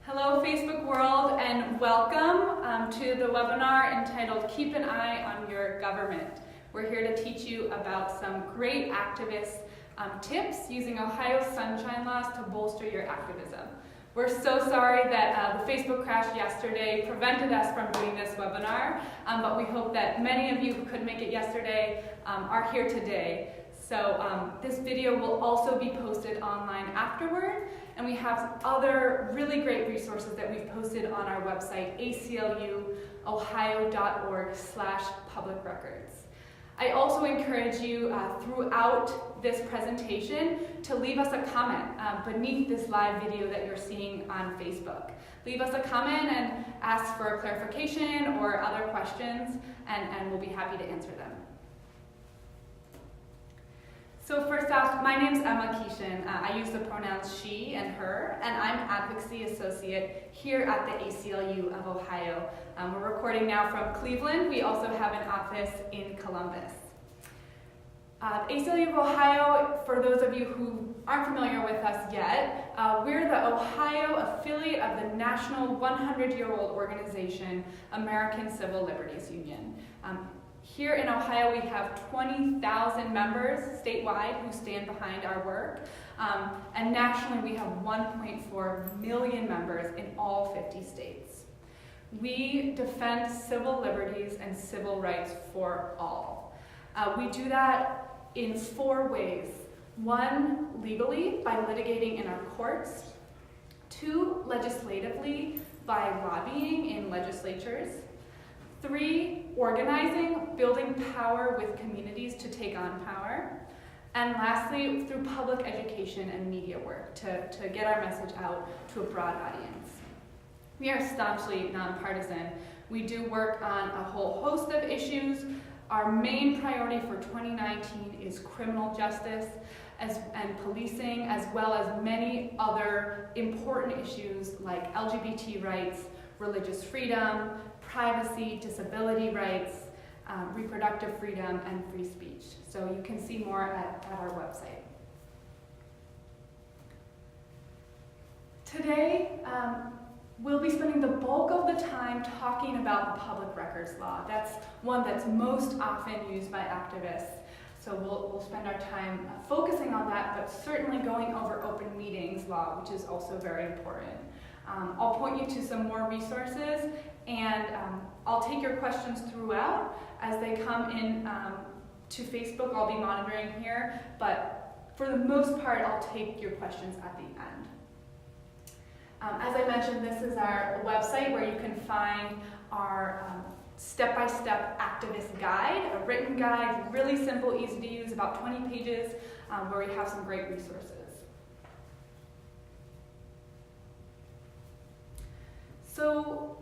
Hello Facebook world, and welcome to the webinar entitled Keep an Eye on Your Government. We're here to teach you about some great activist tips using Ohio's sunshine laws to bolster your activism. We're so sorry that the Facebook crash yesterday prevented us from doing this webinar, but we hope that many of you who couldn't make it yesterday are here today. So this video will also be posted online afterward, and we have other really great resources that we've posted on our website, acluohio.org/public-records. I also encourage you throughout this presentation to leave us a comment beneath this live video that you're seeing on Facebook. Leave us a comment and ask for clarification or other questions, and we'll be happy to answer them. So first off, my name's Emma Keeshan. I use the pronouns she and her, and I'm Advocacy Associate here at the ACLU of Ohio. We're recording now from Cleveland. We also have an office in Columbus. ACLU of Ohio, for those of you who aren't familiar with us yet, we're the Ohio affiliate of the national 100-year-old organization, American Civil Liberties Union. Here in Ohio, we have 20,000 members statewide who stand behind our work, and nationally we have 1.4 million members in all 50 states. We defend civil liberties and civil rights for all. We do that in 4 ways. 1, legally, by litigating in our courts. 2, legislatively, by lobbying in legislatures. 3, organizing, building power with communities to take on power. And lastly, through public education and media work to get our message out to a broad audience. We are staunchly nonpartisan. We do work on a whole host of issues. Our main priority for 2019 is criminal justice and policing, as well as many other important issues like LGBT rights, religious freedom, privacy, disability rights, reproductive freedom, and free speech. So you can see more at our website. Today, we'll be spending the bulk of the time talking about the public records law. That's one that's most often used by activists. So we'll spend our time focusing on that, but certainly going over open meetings law, which is also very important. I'll point you to some more resources, and I'll take your questions throughout as they come in to Facebook. I'll be monitoring here, but for the most part, I'll take your questions at the end. As I mentioned, this is our website where you can find our step-by-step activist guide, a written guide, really simple, easy to use, about 20 pages, where we have some great resources. So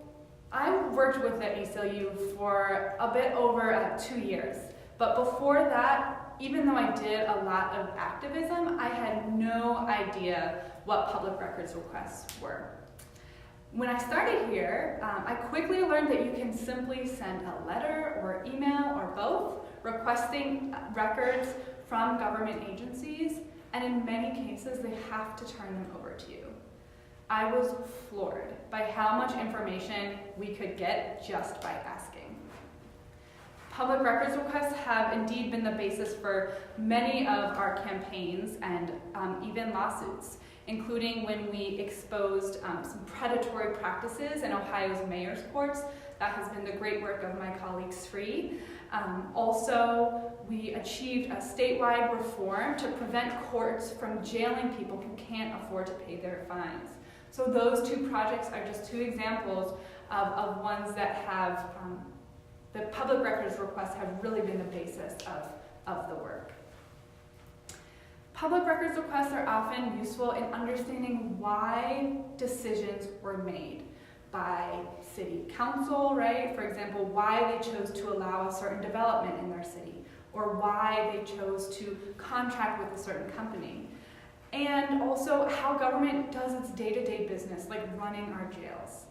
I've worked with the ACLU for a bit over 2 years, but before that, even though I did a lot of activism, I had no idea what public records requests were. When I started here, I quickly learned that you can simply send a letter or email or both requesting records from government agencies, and in many cases, they have to turn them over to you. I was floored by how much information we could get just by asking. Public records requests have indeed been the basis for many of our campaigns and even lawsuits, including when we exposed some predatory practices in Ohio's mayor's courts. That has been the great work of my colleague Sri. Also, we achieved a statewide reform to prevent courts from jailing people who can't afford to pay their fines. So those 2 projects are just 2 examples of ones that have, the public records requests have really been the basis of the work. Public records requests are often useful in understanding why decisions were made by city council, right? For example, why they chose to allow a certain development in their city, or why they chose to contract with a certain company. And also how government does its day-to-day business, like running our jails.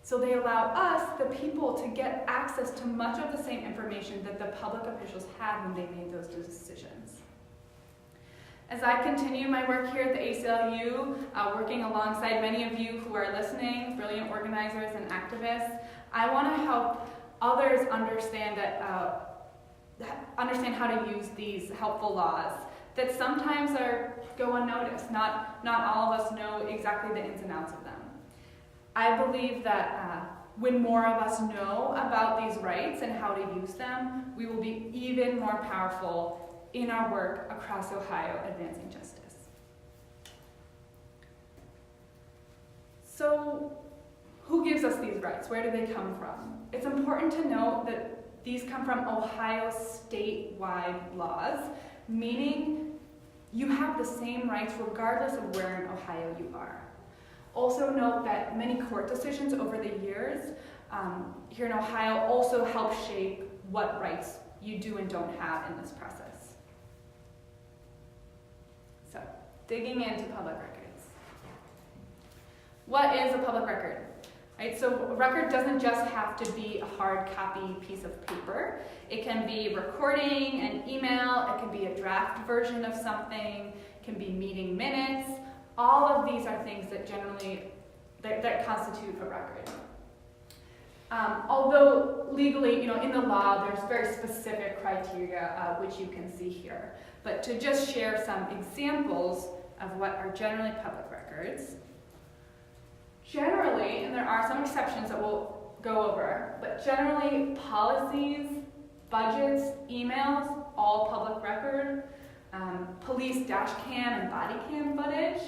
So they allow us, the people, to get access to much of the same information that the public officials had when they made those decisions. As I continue my work here at the ACLU, working alongside many of you who are listening, brilliant organizers and activists, I want to help others understand how to use these helpful laws that sometimes go unnoticed. Not all of us know exactly the ins and outs of them. I believe that when more of us know about these rights and how to use them, we will be even more powerful in our work across Ohio advancing justice. So, who gives us these rights? Where do they come from? It's important to note that these come from Ohio statewide laws, meaning you have the same rights regardless of where in Ohio you are. Also note that many court decisions over the years here in Ohio also help shape what rights you do and don't have in this process. So, digging into public records. What is a public record? Right, so a record doesn't just have to be a hard copy piece of paper. It can be recording, an email, it can be a draft version of something, it can be meeting minutes. All of these are things that that constitute a record. Although legally, in the law, there's very specific criteria which you can see here. But to just share some examples of what are generally public records. Generally, and there are some exceptions that we'll go over, but generally policies, budgets, emails, all public record, police dash cam and body cam footage,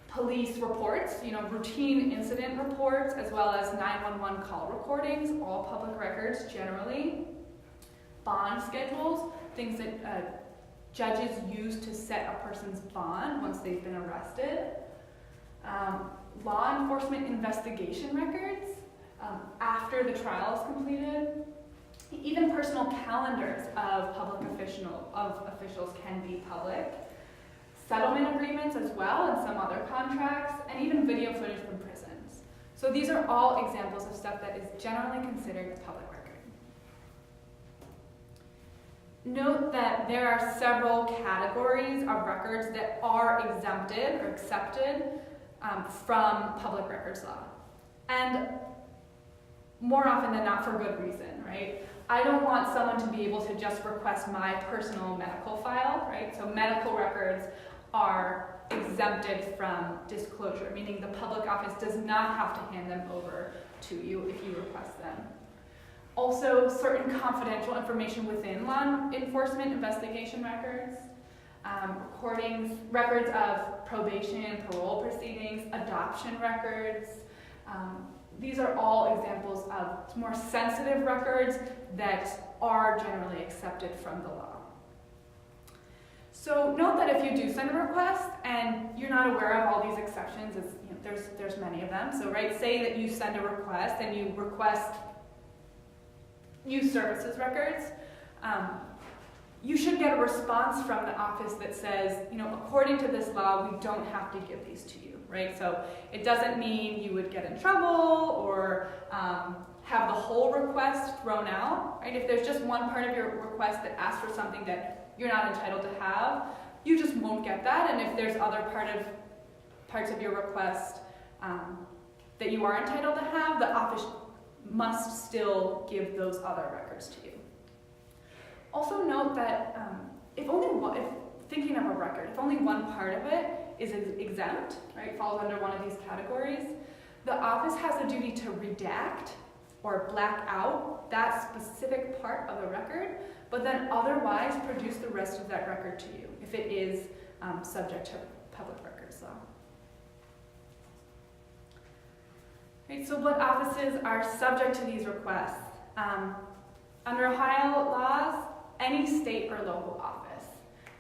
police reports, routine incident reports, as well as 911 call recordings, all public records generally. Bond schedules, things that judges use to set a person's bond once they've been arrested. Law enforcement investigation records after the trial is completed. Even personal calendars of officials can be public. Settlement agreements as well, and some other contracts, and even video footage from prisons. So these are all examples of stuff that is generally considered a public record. Note that there are several categories of records that are exempted or accepted from public records law. And more often than not for good reason, right? I don't want someone to be able to just request my personal medical file, right? So medical records are exempted from disclosure, meaning the public office does not have to hand them over to you if you request them. Also, certain confidential information within law enforcement investigation records, records of probation, parole proceedings, adoption records. These are all examples of more sensitive records that are generally accepted from the law. So note that if you do send a request and you're not aware of all these exceptions, there's many of them. So say that you send a request and you request youth services records, you should get a response from the office that says, according to this law, we don't have to give these to you, right? So it doesn't mean you would get in trouble or have the whole request thrown out, right? If there's just one part of your request that asks for something that you're not entitled to have, you just won't get that. And if there's other parts of your request that you are entitled to have, the office must still give those other records to you. Also note that if thinking of a record, if only one part of it is exempt, right, falls under one of these categories, the office has a duty to redact or black out that specific part of the record, but then otherwise produce the rest of that record to you if it is subject to public records law. Right, so what offices are subject to these requests? Under Ohio laws, any state or local office.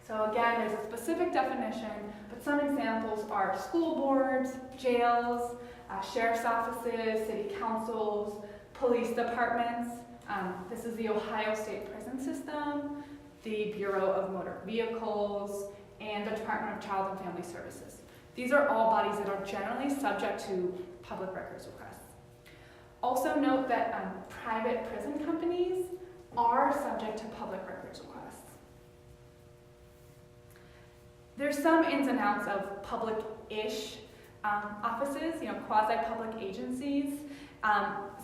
So again, there's a specific definition, but some examples are school boards, jails, sheriff's offices, city councils, police departments. This is the Ohio State Prison System, the Bureau of Motor Vehicles, and the Department of Child and Family Services. These are all bodies that are generally subject to public records requests. Also note that private prison companies are subject to public records requests. There's some ins and outs of public-ish offices, quasi-public agencies.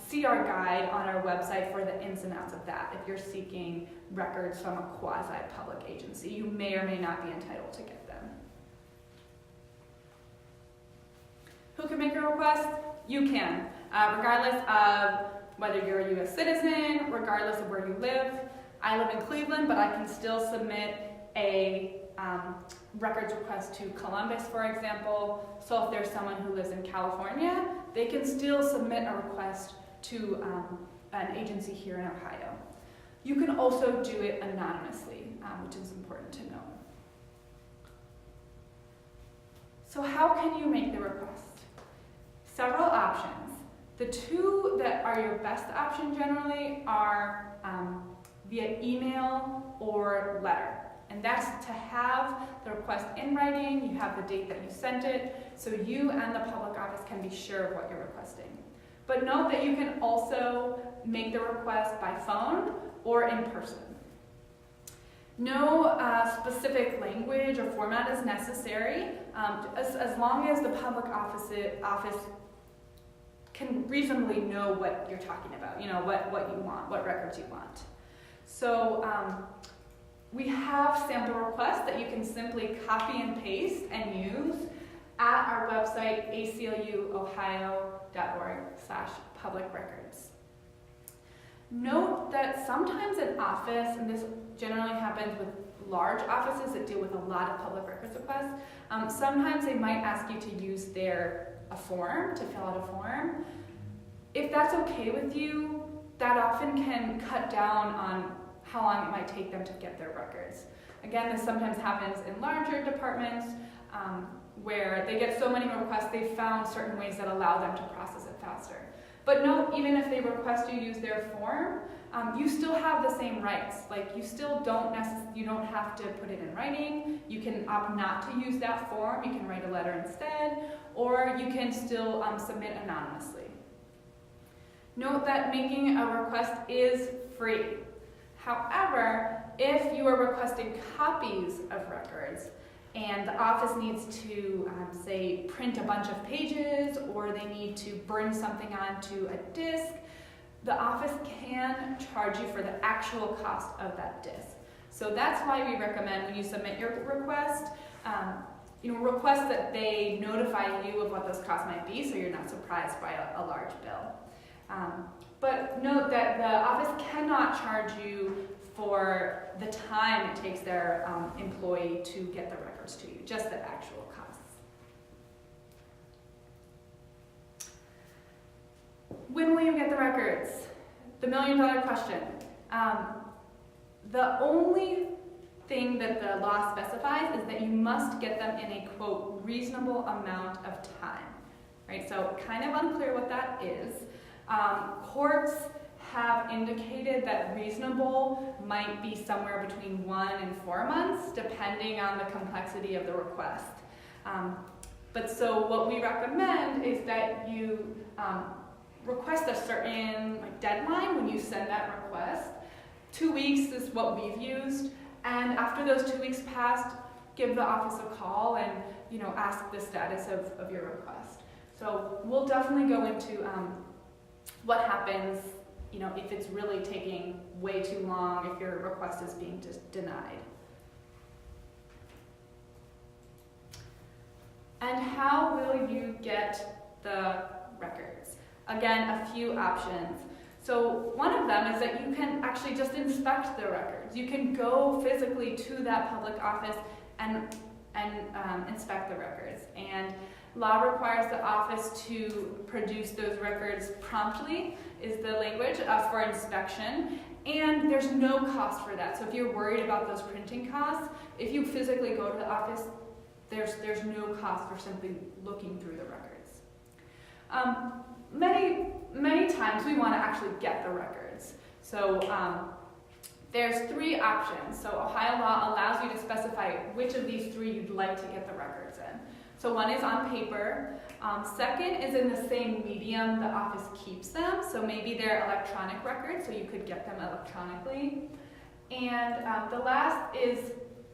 See our guide on our website for the ins and outs of that. If you're seeking records from a quasi-public agency, you may or may not be entitled to get them. Who can make a request? You can, regardless of whether you're a U.S. citizen, regardless of where you live. I live in Cleveland, but I can still submit a records request to Columbus, for example. So if there's someone who lives in California, they can still submit a request to an agency here in Ohio. You can also do it anonymously, which is important to know. So how can you make the request? Several options. The two that are your best option generally are via email or letter. And that's to have the request in writing, you have the date that you sent it, so you and the public office can be sure of what you're requesting. But note that you can also make the request by phone or in person. No specific language or format is necessary, as long as the public office can reasonably know what you're talking about, what you want, what records you want. So we have sample requests that you can simply copy and paste and use at our website, acluohio.org/public-records. Note that sometimes an office, and this generally happens with large offices that deal with a lot of public records requests, sometimes they might ask you to use a form, to fill out a form. If that's okay with you, that often can cut down on how long it might take them to get their records. Again, this sometimes happens in larger departments where they get so many requests, they've found certain ways that allow them to process it faster. But note, even if they request you use their form, you still have the same rights. Like, you still don't have to put it in writing. You can opt not to use that form. You can write a letter instead, or you can still submit anonymously. Note that making a request is free. However, if you are requesting copies of records and the office needs to, say, print a bunch of pages, or they need to burn something onto a disk, the office can charge you for the actual cost of that disk. So that's why we recommend when you submit your request, request that they notify you of what those costs might be so you're not surprised by a large bill. But note that the office cannot charge you for the time it takes their employee to get the records to you, just the actual costs. When will you get the records? The million-dollar question. The only thing that the law specifies is that you must get them in a, quote, reasonable amount of time, right? So kind of unclear what that is. Courts have indicated that reasonable might be somewhere between 1 and 4 months, depending on the complexity of the request. But so what we recommend is that you request a certain deadline when you send that request. 2 weeks is what we've used, and after those 2 weeks passed, give the office a call and ask the status of your request. So we'll definitely go into what happens if it's really taking way too long, if your request is being denied. And how will you get the records? Again, a few options. So one of them is that you can actually just inspect the records. You can go physically to that public office and inspect the records. And law requires the office to produce those records promptly, is the language, for inspection. And there's no cost for that. So if you're worried about those printing costs, if you physically go to the office, there's no cost for simply looking through the records. Many times we want to actually get the records. So there's 3 options. So Ohio law allows you to specify which of these 3 you'd like to get the records in. So one is on paper. Second is in the same medium the office keeps them. So maybe they're electronic records, so you could get them electronically. And the last is,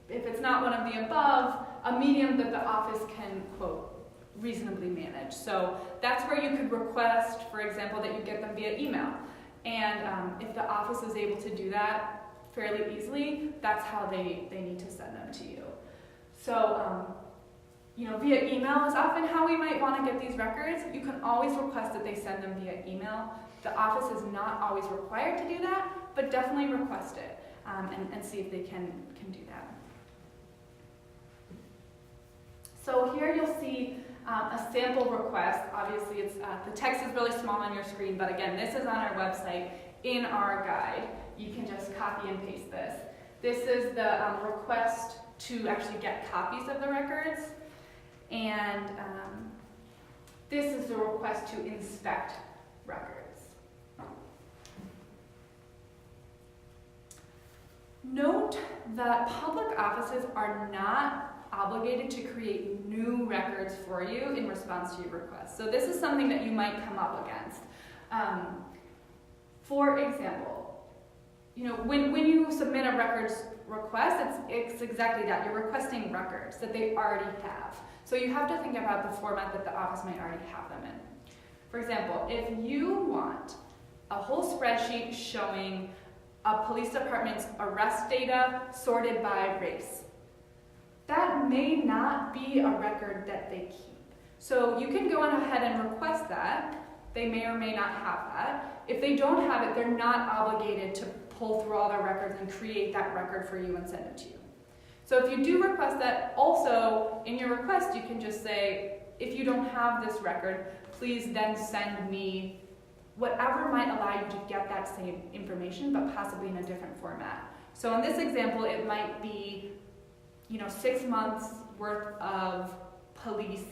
if it's not one of the above, a medium that the office can, quote, reasonably manage. So that's where you could request, for example, that you get them via email. And if the office is able to do that fairly easily, that's how they need to send them to you. So, via email is often how we might want to get these records. You can always request that they send them via email. The office is not always required to do that, but definitely request it and see if they can do that. So here you'll see a sample request. Obviously, it's the text is really small on your screen, but again, this is on our website in our guide. You can just copy and paste this. This is the request to actually get copies of the records, and this is the request to inspect records. Note that public offices are not obligated to create new records for you in response to your request. So this is something that you might come up against. For example, when you submit a records request, it's exactly that. You're requesting records that they already have. So you have to think about the format that the office might already have them in. For example, if you want a whole spreadsheet showing a police department's arrest data sorted by race, that may not be a record that they keep. So you can go on ahead and request that. They may or may not have that. If they don't have it, they're not obligated to pull through all their records and create that record for you and send it to you. So if you do request that, also in your request, you can just say, if you don't have this record, please then send me whatever might allow you to get that same information, but possibly in a different format. So in this example, it might be 6 months worth of police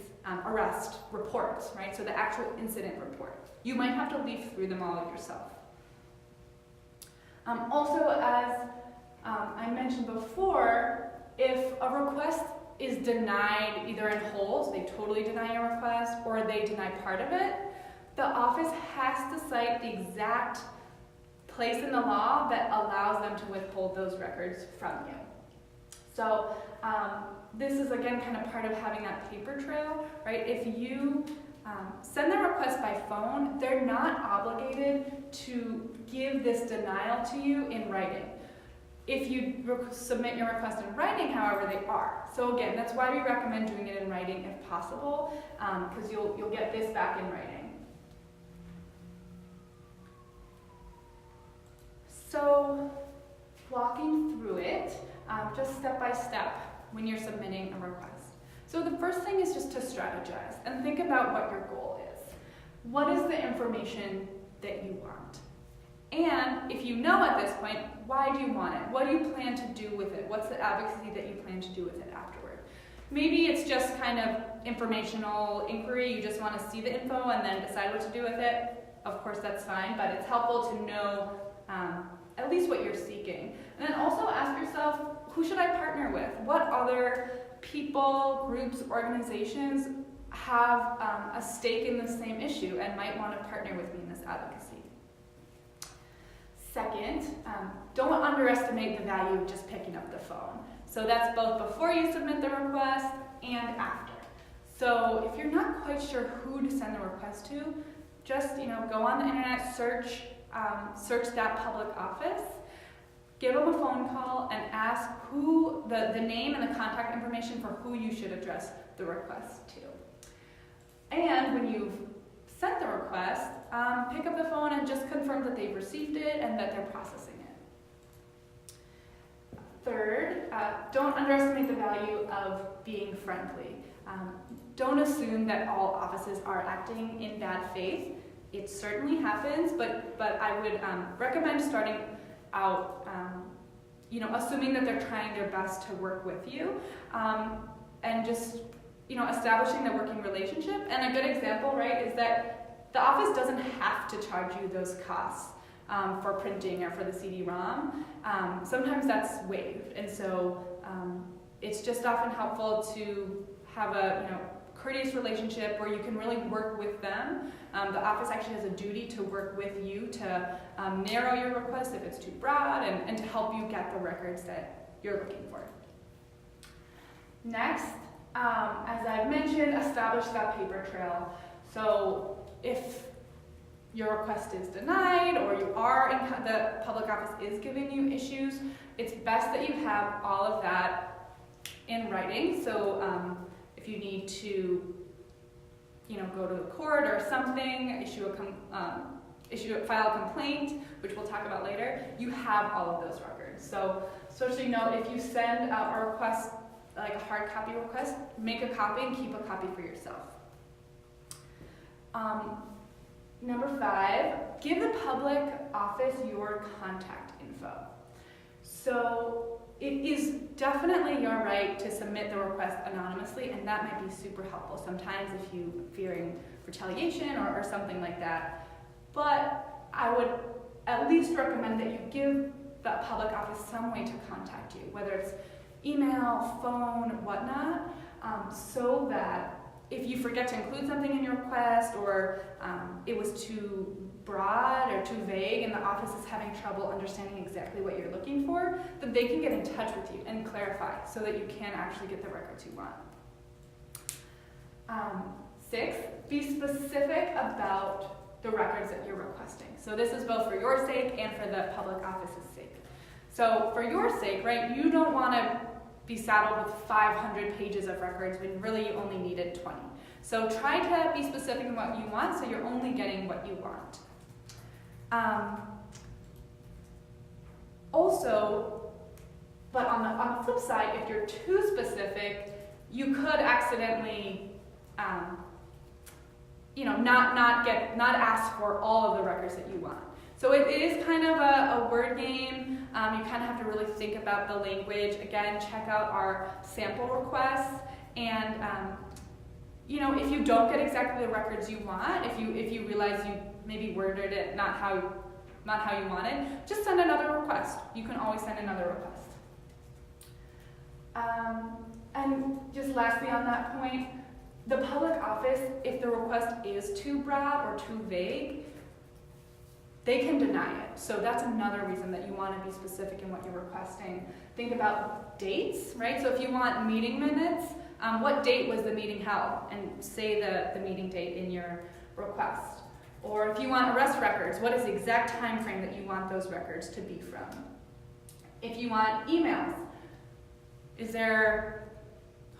arrest reports, right? So the actual incident report. You might have to leaf through them all yourself. Also, as I mentioned before, if a request is denied either in whole, so they totally deny your request, or they deny part of it, the office has to cite the exact place in the law that allows them to withhold those records from you. So this is, again, kind of part of having that paper trail, right? If you send the request by phone, they're not obligated to give this denial to you in writing. If you submit your request in writing, however, they are. So again, that's why we recommend doing it in writing if possible, because you'll get this back in writing. So walking through it, just step by step when you're submitting a request. So the first thing is just to strategize and think about what your goal is. What is the information that you want? And if you know at this point, why do you want it? What do you plan to do with it? What's the advocacy that you plan to do with it afterward? Maybe it's just kind of informational inquiry. You just want to see the info and then decide what to do with it. Of course, that's fine, but it's helpful to know at least what you're seeking. And then also ask yourself, who should I partner with? What other people, groups, organizations have a stake in the same issue and might want to partner with me in this advocacy? Second, don't underestimate the value of just picking up the phone. So that's both before you submit the request and after. So if you're not quite sure who to send the request to, just go on the internet, search that public office, give them a phone call, and ask who the name and the contact information for who you should address the request to. And when you've sent the request, pick up the phone and just confirm that they've received it and that they're processing it. Third, don't underestimate the value of being friendly. Don't assume that all offices are acting in bad faith. It certainly happens, but I would recommend starting out, assuming that they're trying their best to work with you, and just, establishing the working relationship. And a good example, right, is that the office doesn't have to charge you those costs for printing or for the CD-ROM. Sometimes that's waived, and so it's just often helpful to have a, courteous relationship where you can really work with them. The office actually has a duty to work with you to narrow your request if it's too broad and to help you get the records that you're looking for. Next, as I've mentioned, establish that paper trail. So if your request is denied or the public office is giving you issues, it's best that you have all of that in writing. So if you need to, go to the court or something, file a complaint, which we'll talk about later, you have all of those records. So you know, if you send out a request, like a hard copy request, make a copy and keep a copy for yourself. Number 5, give the public office your contact info. So it is definitely your right to submit the request anonymously, and that might be super helpful sometimes if you're fearing retaliation or something like that. But I would at least recommend that you give the public office some way to contact you, whether it's email, phone, whatnot, so that if you forget to include something in your request or it was too broad or too vague and the office is having trouble understanding exactly what you're looking for, then they can get in touch with you and clarify so that you can actually get the records you want. 6, be specific about the records that you're requesting. So this is both for your sake and for the public office's sake. So for your sake, right, you don't want to be saddled with 500 pages of records when really you only needed 20. So try to be specific in what you want so you're only getting what you want. Also, but on the flip side, if you're too specific, you could accidentally not ask for all of the records that you want. So it is kind of a word game. You kind of have to really think about the language. Again, check out our sample requests. And if you don't get exactly the records you want, if you realize you maybe worded it not how you wanted, just send another request. You can always send another request. And just lastly on that point, the public office, if the request is too broad or too vague, they can deny it. So that's another reason that you want to be specific in what you're requesting. Think about dates, right? So if you want meeting minutes, what date was the meeting held? And say the meeting date in your request. Or if you want arrest records, what is the exact time frame that you want those records to be from? If you want emails,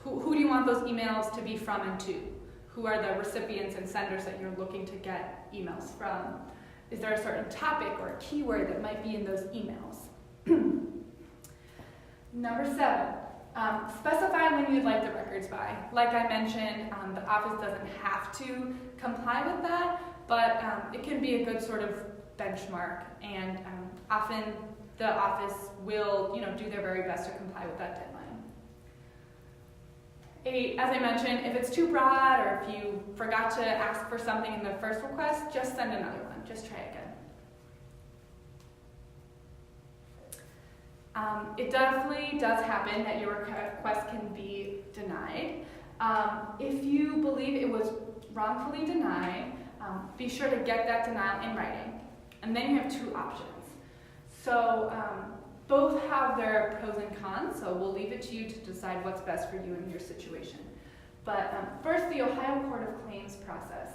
who do you want those emails to be from and to? Who are the recipients and senders that you're looking to get emails from? Is there a certain topic or a keyword that might be in those emails? Number 7, specify when you'd like the records by. Like I mentioned, the office doesn't have to comply with that, but it can be a good sort of benchmark, and often the office will do their very best to comply with that deadline. 8, as I mentioned, if it's too broad or if you forgot to ask for something in the first request, just send another one. Just try again. It definitely does happen that your request can be denied. If you believe it was wrongfully denied, be sure to get that denial in writing. And then you have 2 options. So both have their pros and cons, so we'll leave it to you to decide what's best for you in your situation. But first, the Ohio Court of Claims process.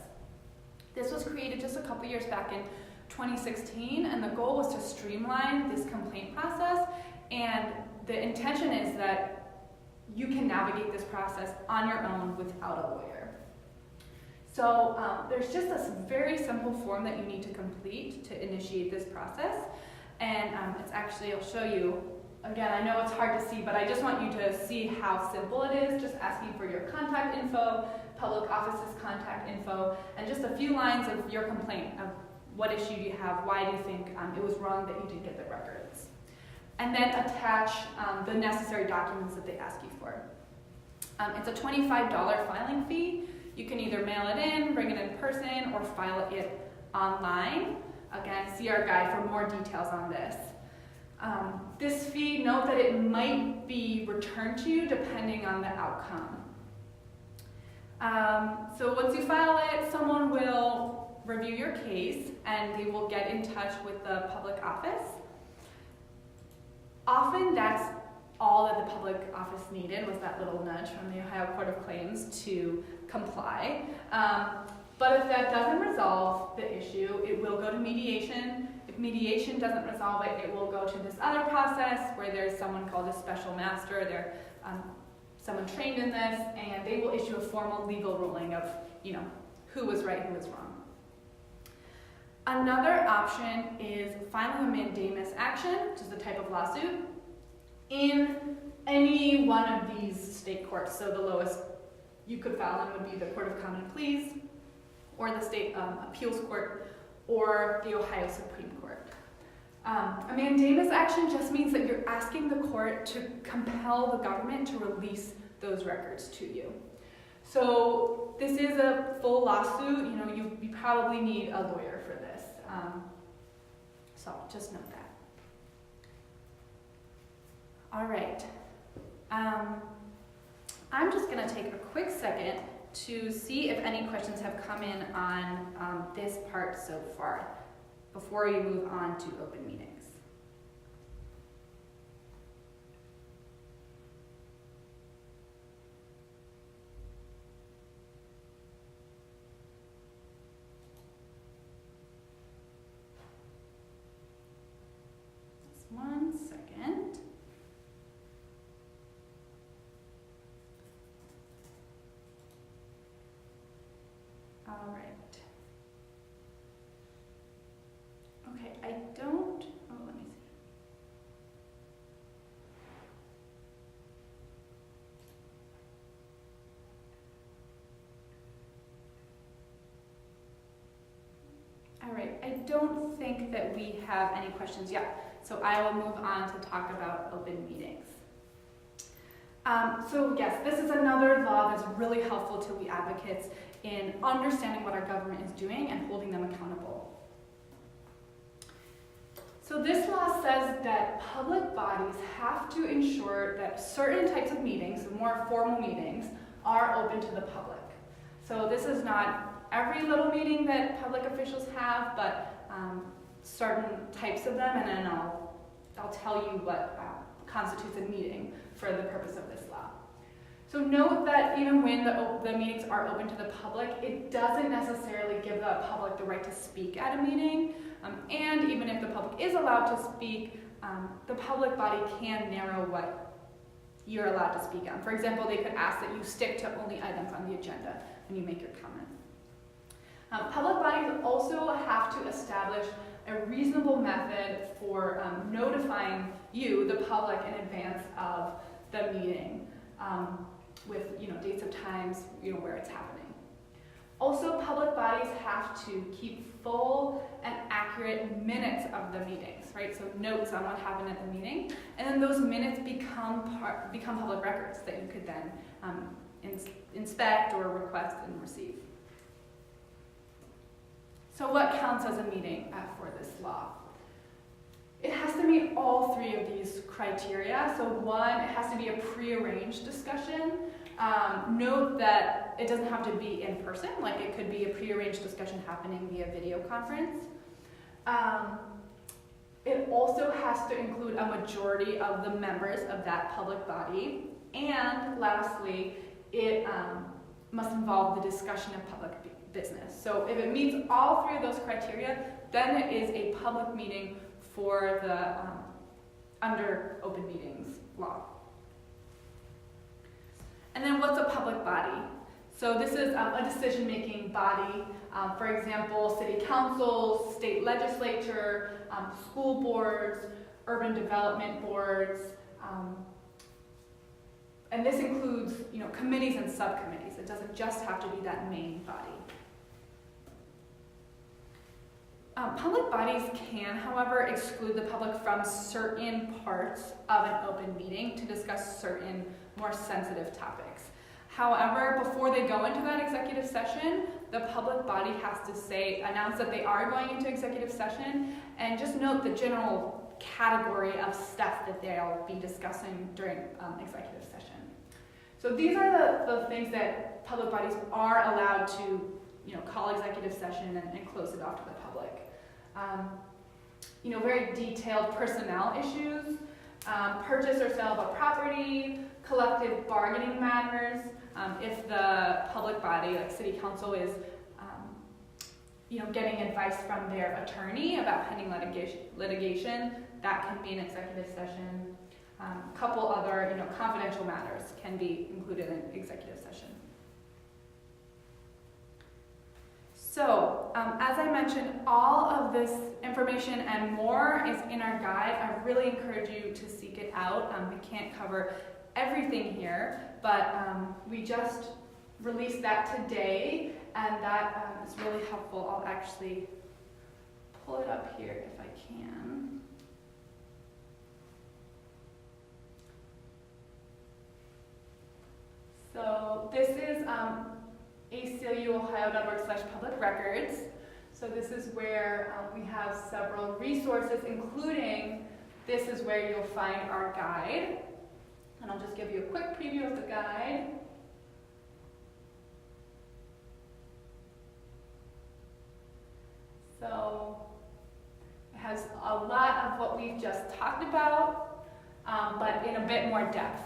This was created just a couple years back in 2016, and the goal was to streamline this complaint process, and the intention is that you can navigate this process on your own without a lawyer. So there's just a very simple form that you need to complete to initiate this process, and it's actually, I'll show you. Again, I know it's hard to see, but I just want you to see how simple it is, just asking for your contact info, public office's contact info, and just a few lines of your complaint of what issue you have, why do you think it was wrong that you didn't get the records. And then attach the necessary documents that they ask you for. It's a $25 filing fee. You can either mail it in, bring it in person, or file it online. Again, see our guide for more details on this. This fee, note that it might be returned to you depending on the outcome. So once you file it, someone will review your case and they will get in touch with the public office. Often that's all that the public office needed was that little nudge from the Ohio Court of Claims to comply. But if that doesn't resolve the issue, it will go to mediation. If mediation doesn't resolve it, it will go to this other process where there's someone called a special master. They're someone trained in this, and they will issue a formal legal ruling of, who was right, who was wrong. Another option is filing a mandamus action, which is a type of lawsuit, in any one of these state courts. So the lowest you could file them would be the Court of Common Pleas, or the State Appeals Court, or the Ohio Supreme Court. A mandamus action just means that you're asking the court to compel the government to release those records to you. So this is a full lawsuit. You probably need a lawyer for this. So just note that. All right. I'm just going to take a quick second to see if any questions have come in on this part so far before we move on to open meetings. Just 1 second. All right. Okay, let me see. All right, I don't think that we have any questions yet, so I will move on to talk about open meetings. So yes, this is another law that's really helpful to we advocates in understanding what our government is doing and holding them accountable. So this law says that public bodies have to ensure that certain types of meetings, more formal meetings, are open to the public. So this is not every little meeting that public officials have, but certain types of them, and then I'll tell you what constitutes a meeting for the purpose of this law. So note that even when the meetings are open to the public, it doesn't necessarily give the public the right to speak at a meeting. And even if the public is allowed to speak, the public body can narrow what you're allowed to speak on. For example, they could ask that you stick to only items on the agenda when you make your comment. Public bodies also have to establish a reasonable method for notifying you, the public, in advance of the meeting, with dates of times, where it's happening. Also, public bodies have to keep full and accurate minutes of the meetings, right? So notes on what happened at the meeting, and then those minutes become public records that you could then inspect or request and receive. So what counts as a meeting for this law? It has to meet all three of these criteria. So one, it has to be a prearranged discussion. Note that it doesn't have to be in person, like it could be a prearranged discussion happening via video conference. It also has to include a majority of the members of that public body. And lastly, it must involve the discussion of public business. So if it meets all three of those criteria, then it is a public meeting for the under open meetings law. And then what's a public body? So this is a decision-making body. For example, city councils, state legislature, school boards, urban development boards, and this includes committees and subcommittees. It doesn't just have to be that main body. Public bodies can, however, exclude the public from certain parts of an open meeting to discuss certain more sensitive topics. However, before they go into that executive session, the public body has to announce that they are going into executive session, and just note the general category of stuff that they'll be discussing during executive session. So these are the things that public bodies are allowed to call executive session and close it off to the public. Very detailed personnel issues. purchase or sale of a property, collective bargaining matters, if the public body, like city council, is getting advice from their attorney about pending litigation, that can be an executive session. A couple other confidential matters can be included in executive session. So, as I mentioned, all of this information and more is in our guide. I really encourage you to seek it out. We can't cover everything here, but we just released that today, and that is really helpful. I'll actually pull it up here if I can. So this is acluohio.org/public records. So this is where we have several resources, including this is where you'll find our guide. And I'll just give you a quick preview of the guide. So it has a lot of what we've just talked about, but in a bit more depth.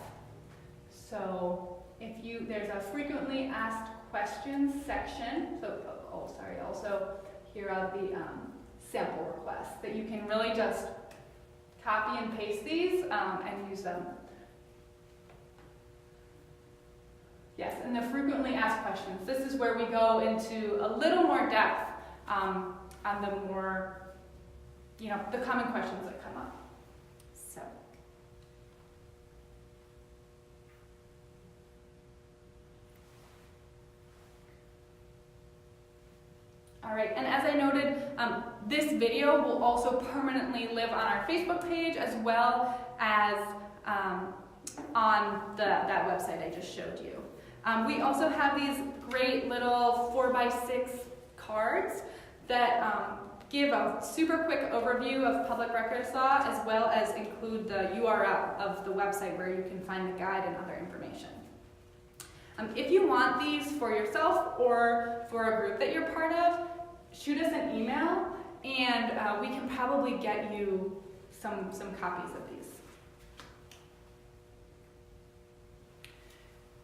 So there's a frequently asked questions section. So, also here are the sample requests that you can really just copy and paste these and use them. Yes, and the frequently asked questions. This is where we go into a little more depth on the more, the common questions that come up. So. All right, and as I noted, this video will also permanently live on our Facebook page as well as on that website I just showed you. We also have these great little 4x6 cards that give a super quick overview of public records law, as well as include the URL of the website where you can find the guide and other information. If you want these for yourself or for a group that you're part of, shoot us an email and we can probably get you some copies of these.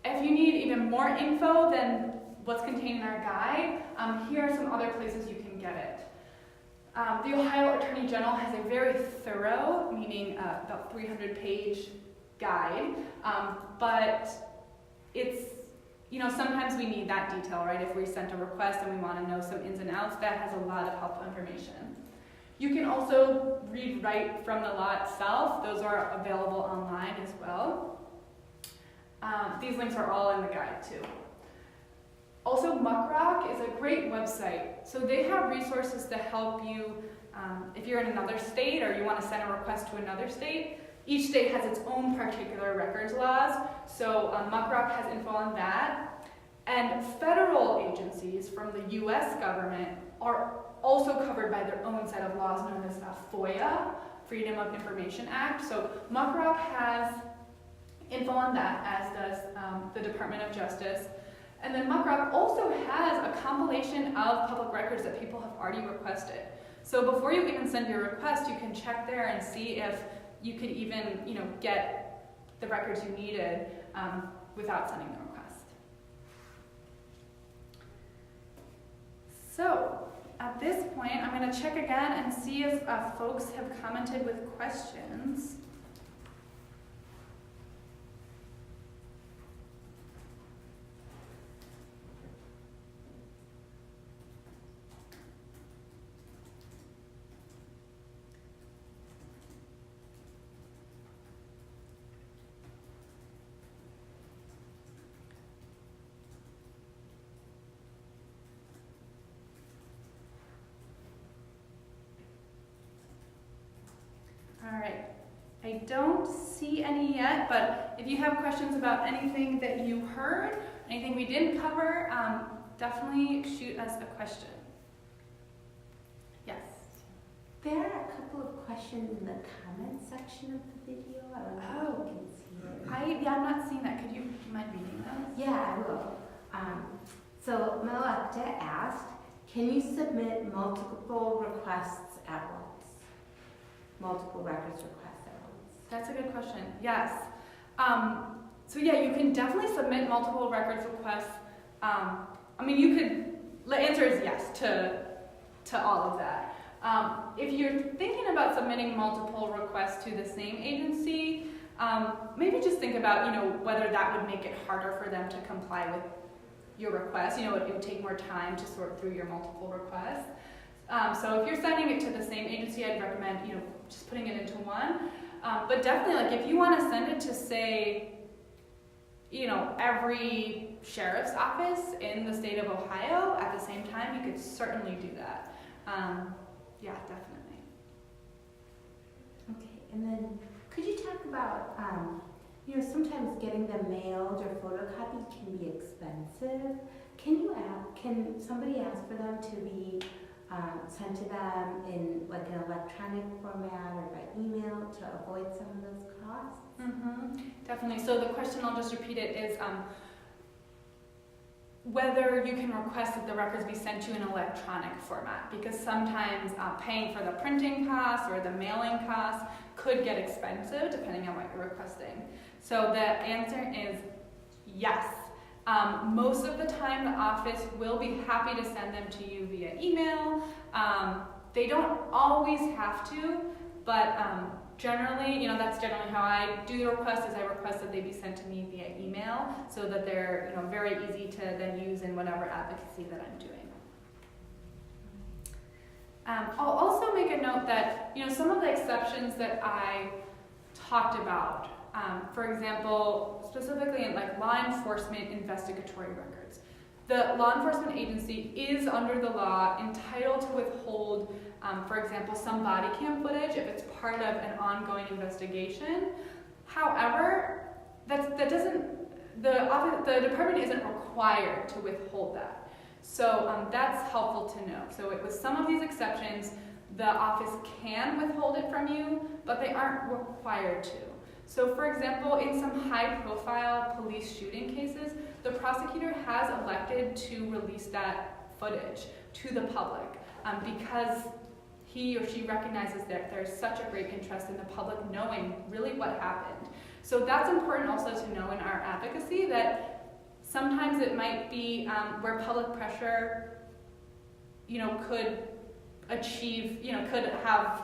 If you need even more info than what's contained in our guide, here are some other places you can get it. The Ohio Attorney General has a very thorough, meaning about 300-page guide, but it's, sometimes we need that detail, right? If we sent a request and we want to know some ins and outs, that has a lot of helpful information. You can also read right from the law itself. Those are available online as well. These links are all in the guide too. Also, Muckrock is a great website. So they have resources to help you if you're in another state or you want to send a request to another state. Each state has its own particular records laws, so Muckrock has info on that. And federal agencies from the US government are also covered by their own set of laws known as FOIA, Freedom of Information Act. So Muckrock has info on that, as does the Department of Justice. And then Muckrock also has a compilation of public records that people have already requested. So before you even send your request, you can check there and see if you could even, get the records you needed without sending the request. So at this point, I'm going to check again and see if folks have commented with questions. All right, I don't see any yet, but if you have questions about anything that you heard, anything we didn't cover, definitely shoot us a question. Yes? There are a couple of questions in the comment section of the video. I don't know if you can see it. I'm not seeing that. Could you mind reading those? Yeah, I will. So Meletta asked, can you submit multiple requests at once? Multiple records requests at once? That's a good question. Yes. So yeah, you can definitely submit multiple records requests. The answer is yes to all of that. If you're thinking about submitting multiple requests to the same agency, maybe just think about, whether that would make it harder for them to comply with your request. It would take more time to sort through your multiple requests. So if you're sending it to the same agency, I'd recommend, just putting it into one. But definitely, if you want to send it to, say, every sheriff's office in the state of Ohio at the same time, you could certainly do that. Yeah, definitely. Okay, and then could you talk about, sometimes getting them mailed or photocopied can be expensive. Can somebody ask for them to be sent to them in like an electronic format or by email to avoid some of those costs? Definitely. So the question, I'll just repeat it, is whether you can request that the records be sent to an electronic format, because sometimes paying for the printing costs or the mailing costs could get expensive depending on what you're requesting. So the answer is yes. Most of the time the office will be happy to send them to you via email. They don't always have to, but generally, that's generally how I do the request, is I request that they be sent to me via email so that they're, very easy to then use in whatever advocacy that I'm doing. I'll also make a note that, some of the exceptions that I talked about, for example, specifically in law enforcement investigatory records. The law enforcement agency is under the law entitled to withhold, for example, some body cam footage if it's part of an ongoing investigation. However, the department isn't required to withhold that. So that's helpful to know. So with some of these exceptions, the office can withhold it from you, but they aren't required to. So for example, in some high-profile police shooting cases, the prosecutor has elected to release that footage to the public because he or she recognizes that there's such a great interest in the public knowing really what happened. So that's important also to know in our advocacy, that sometimes it might be where public pressure, could achieve, could have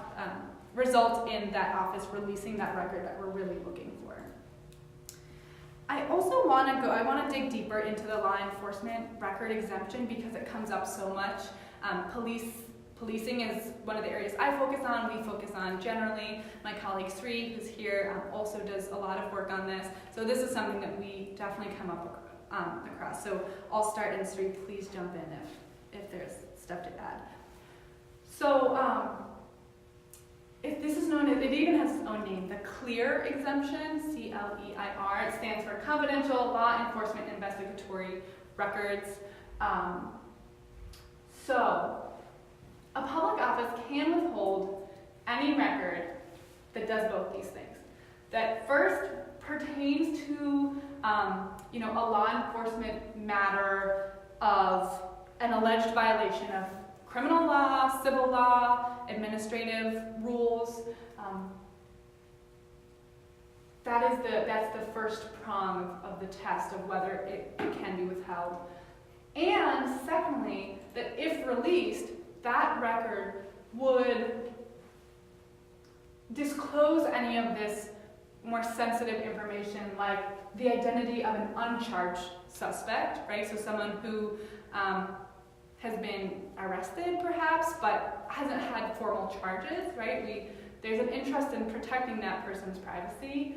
result in that office releasing that record that we're really looking for. I also want to dig deeper into the law enforcement record exemption because it comes up so much. Policing is one of the areas I focus on, we focus on generally. My colleague Sri, who's here, also does a lot of work on this. So this is something that we definitely come up across. So I'll start, and Sri, please jump in if there's stuff to add. So if this is known as, it even has its own name, the CLEAR exemption, C-L-E-I-R. It stands for Confidential Law Enforcement Investigatory Records. So a public office can withhold any record that does both these things. That first pertains to a law enforcement matter of an alleged violation of criminal law, civil law, administrative rules. That's the first prong of the test of whether it can be withheld. And secondly, that if released, that record would disclose any of this more sensitive information, like the identity of an uncharged suspect, right? So someone who has been arrested perhaps, but hasn't had formal charges, right? There's an interest in protecting that person's privacy.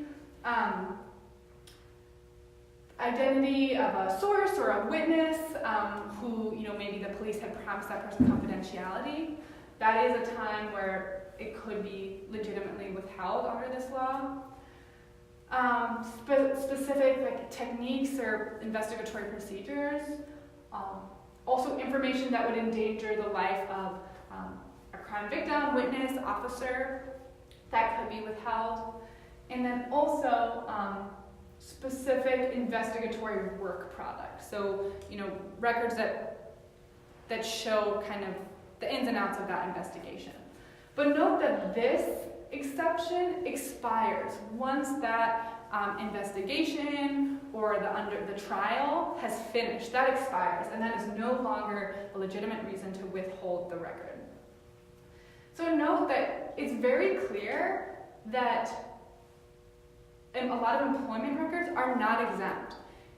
Identity of a source or a witness who, maybe the police had promised that person confidentiality. That is a time where it could be legitimately withheld under this law. Specific techniques or investigatory procedures. Also information that would endanger the life of a crime victim, witness, officer, that could be withheld. And then also specific investigatory work products. So, records that show kind of the ins and outs of that investigation. But note that this exception expires once that investigation or the trial has finished. That expires, and that is no longer a legitimate reason to withhold the record. So note that it's very clear that a lot of employment records are not exempt,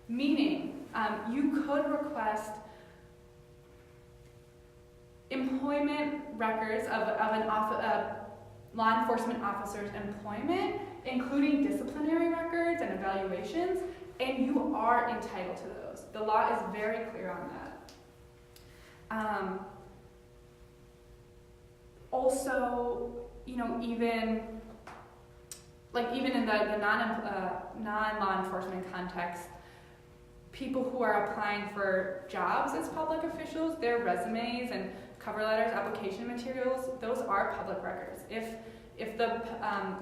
meaning you could request employment records of a law enforcement officer's employment, including disciplinary records and evaluations, and you are entitled to those. The law is very clear on that. Also, even in the non-law enforcement context, people who are applying for jobs as public officials, their resumes and cover letters, application materials, those are public records. If the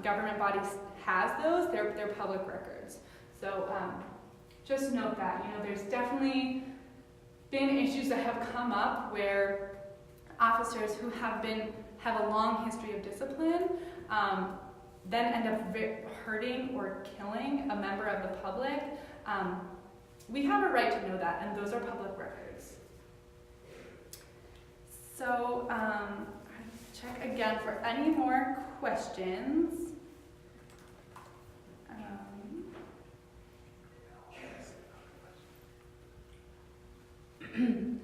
government body has those, they're public records. So just note that, there's definitely been issues that have come up where officers who have a long history of discipline then end up hurting or killing a member of the public. We have a right to know that, and those are public records. So, check again for any more questions. Can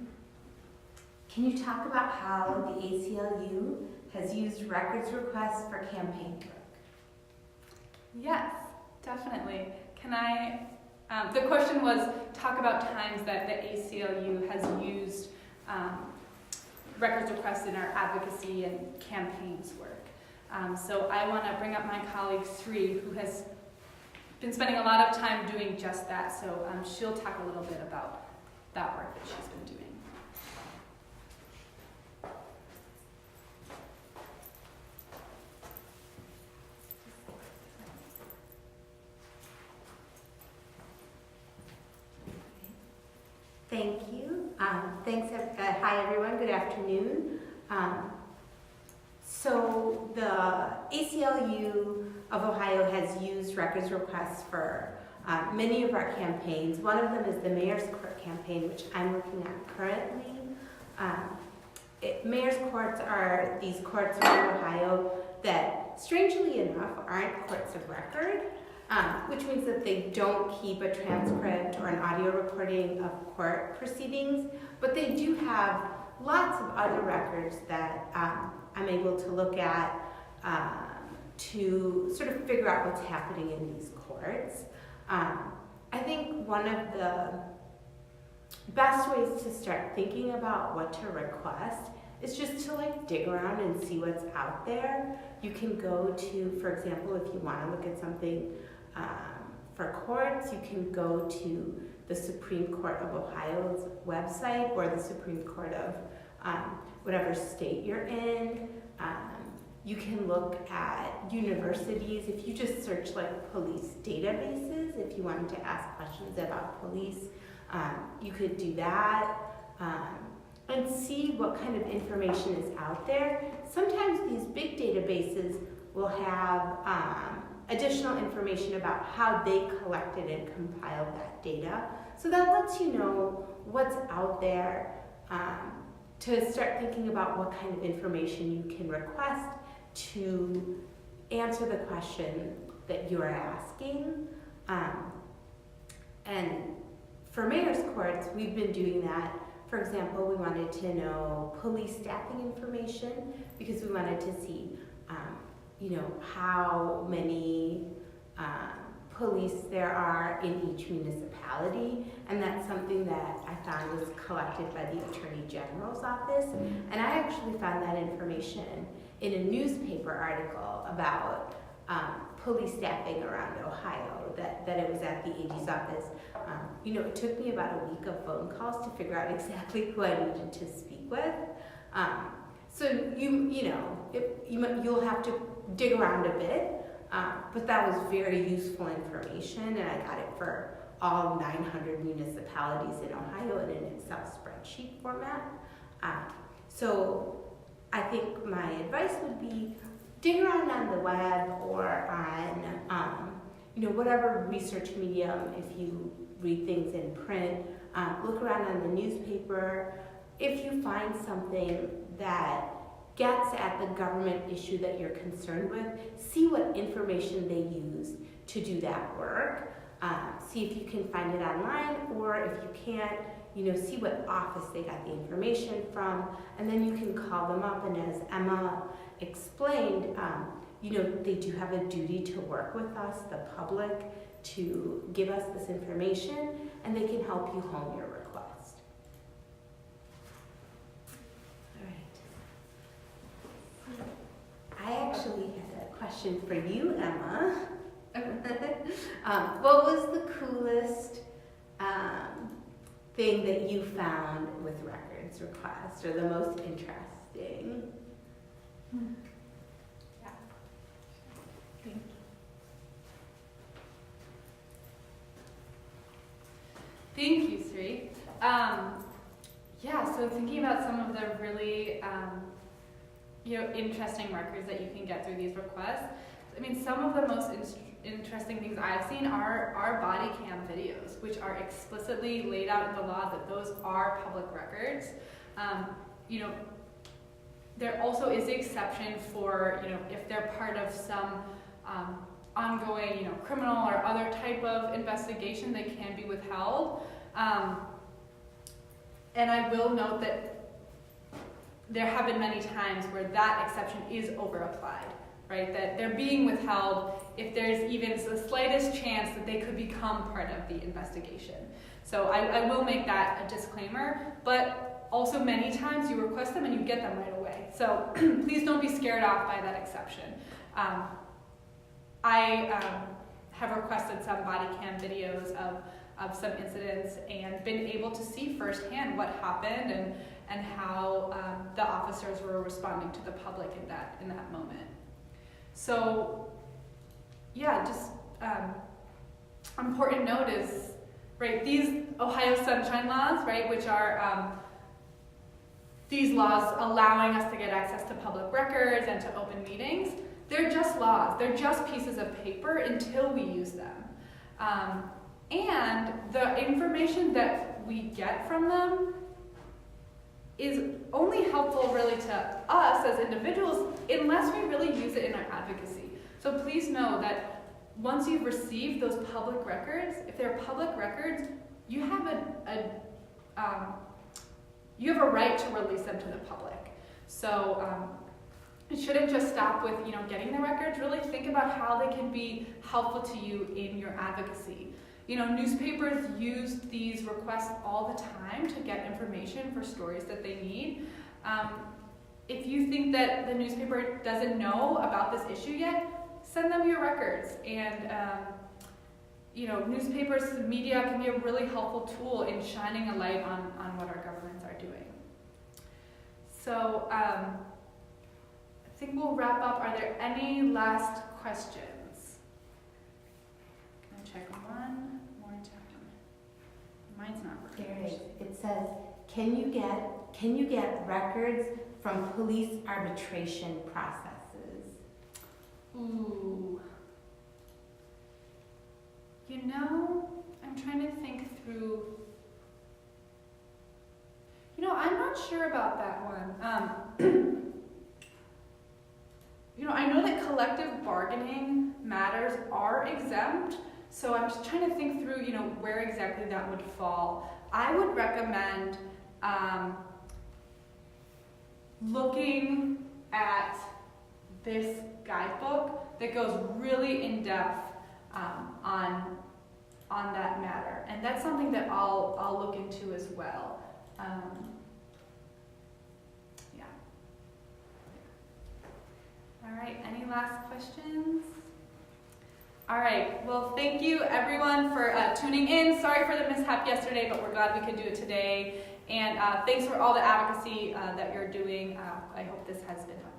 you talk about how the ACLU has used records requests for campaign work? Yes, definitely. Can I, the question was, talk about times that the ACLU has used records requests in our advocacy and campaigns work. So I want to bring up my colleague Sri, who has been spending a lot of time doing just that. So she'll talk a little bit about that work that she's been doing. Thank you. Hi everyone, good afternoon. So the ACLU of Ohio has used records requests for many of our campaigns. One of them is the Mayor's Court campaign, which I'm looking at currently. Mayor's courts are these courts around Ohio that, strangely enough, aren't courts of record. Which means that they don't keep a transcript or an audio recording of court proceedings, but they do have lots of other records that I'm able to look at to sort of figure out what's happening in these courts. I think one of the best ways to start thinking about what to request is just to dig around and see what's out there. You can go to, for example, if you want to look at something for courts, you can go to the Supreme Court of Ohio's website or the Supreme Court of whatever state you're in. You can look at universities. If you just search police databases, if you wanted to ask questions about police, you could do that and see what kind of information is out there. Sometimes these big databases will have additional information about how they collected and compiled that data. So that lets you know what's out there to start thinking about what kind of information you can request to answer the question that you are asking. And for mayor's courts, we've been doing that. For example, we wanted to know police staffing information because we wanted to see how many police there are in each municipality, and that's something that I found was collected by the Attorney General's office. And I actually found that information in a newspaper article about police staffing around Ohio, that it was at the AG's office. It took me about a week of phone calls to figure out exactly who I needed to speak with. So you'll have to dig around a bit, but that was very useful information, and I got it for all 900 municipalities in Ohio in an Excel spreadsheet format. So I think my advice would be dig around on the web or on whatever research medium. If you read things in print, look around on the newspaper. If you find something that gets at the government issue that you're concerned with, see what information they use to do that work. See if you can find it online, or if you can't, see what office they got the information from, and then you can call them up. And as Emma explained, they do have a duty to work with us, the public, to give us this information, and they can help you hone your request. All right. I actually had a question for you, Emma. What was the coolest thing that you found with records requests, or the most interesting? Yeah. Thank you. Thank you, Sri. So thinking about some of the really interesting records that you can get through these requests. I mean, some of the most interesting things I've seen are body cam videos, which are explicitly laid out in the law that those are public records. There also is the exception for, if they're part of some ongoing, criminal or other type of investigation, they can be withheld. And I will note that there have been many times where that exception is over-applied, right? That they're being withheld if there's even the slightest chance that they could become part of the investigation. So I will make that a disclaimer, but also many times you request them and you get them right away. So please don't be scared off by that exception. I have requested some body cam videos of some incidents and been able to see firsthand what happened and how the officers were responding to the public in that moment. So, just important note is, right, these Ohio Sunshine Laws, right, which are these laws allowing us to get access to public records and to open meetings, they're just laws. They're just pieces of paper until we use them. And the information that we get from them is only helpful really to us as individuals unless we really use it in our advocacy. So please know that once you've received those public records, if they're public records, you have a right to release them to the public. So it shouldn't just stop with getting the records. Really think about how they can be helpful to you in your advocacy. Newspapers use these requests all the time to get information for stories that they need. If you think that the newspaper doesn't know about this issue yet, send them your records. And newspapers, media can be a really helpful tool in shining a light on what our governments are doing. So I think we'll wrap up. Are there any last questions? Check one more time. Mine's not working. There it is. It says, can you get records from police arbitration processes? Ooh. I'm trying to think through. I'm not sure about that one. I know that collective bargaining matters are exempt. So I'm just trying to think through, where exactly that would fall. I would recommend looking at this guidebook that goes really in depth on that matter, and that's something that I'll look into as well. All right. Any last questions? All right, well, thank you everyone for tuning in. Sorry for the mishap yesterday, but we're glad we could do it today. And thanks for all the advocacy that you're doing. I hope this has been helpful.